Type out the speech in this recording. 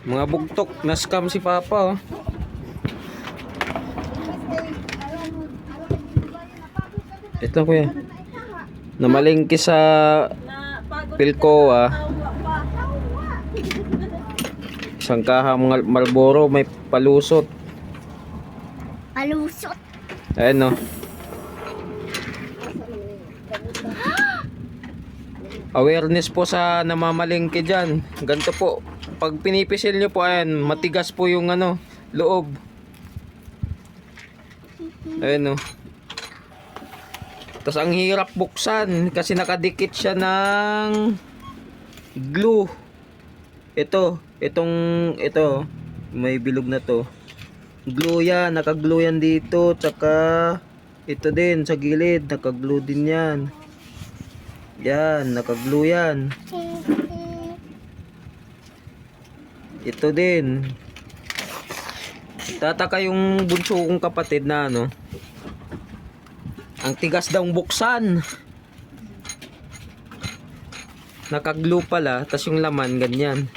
Mga bugtok na scam si Papa, oh. Ito kuya. Namalingki sa Pilcoa. Isang kahang Marlboro may palusot. Palusot. Ayan, no. Awareness po sa namamalingki dyan. Ganito po. Pag pinipisil nyo po, ayan, matigas po yung ano, loob. Ayan, no. Tapos ang hirap buksan kasi nakadikit siya ng glue. Ito, may bilog na to. Glue yan, nakaglue yan dito. Tsaka ito din sa gilid, nakaglue din yan. Yan, nakaglue yan. Ito din. Tataka yung bunso kong kapatid na ano. Ang tigas daw buksan. Nakaglue pala, tas yung laman ganyan.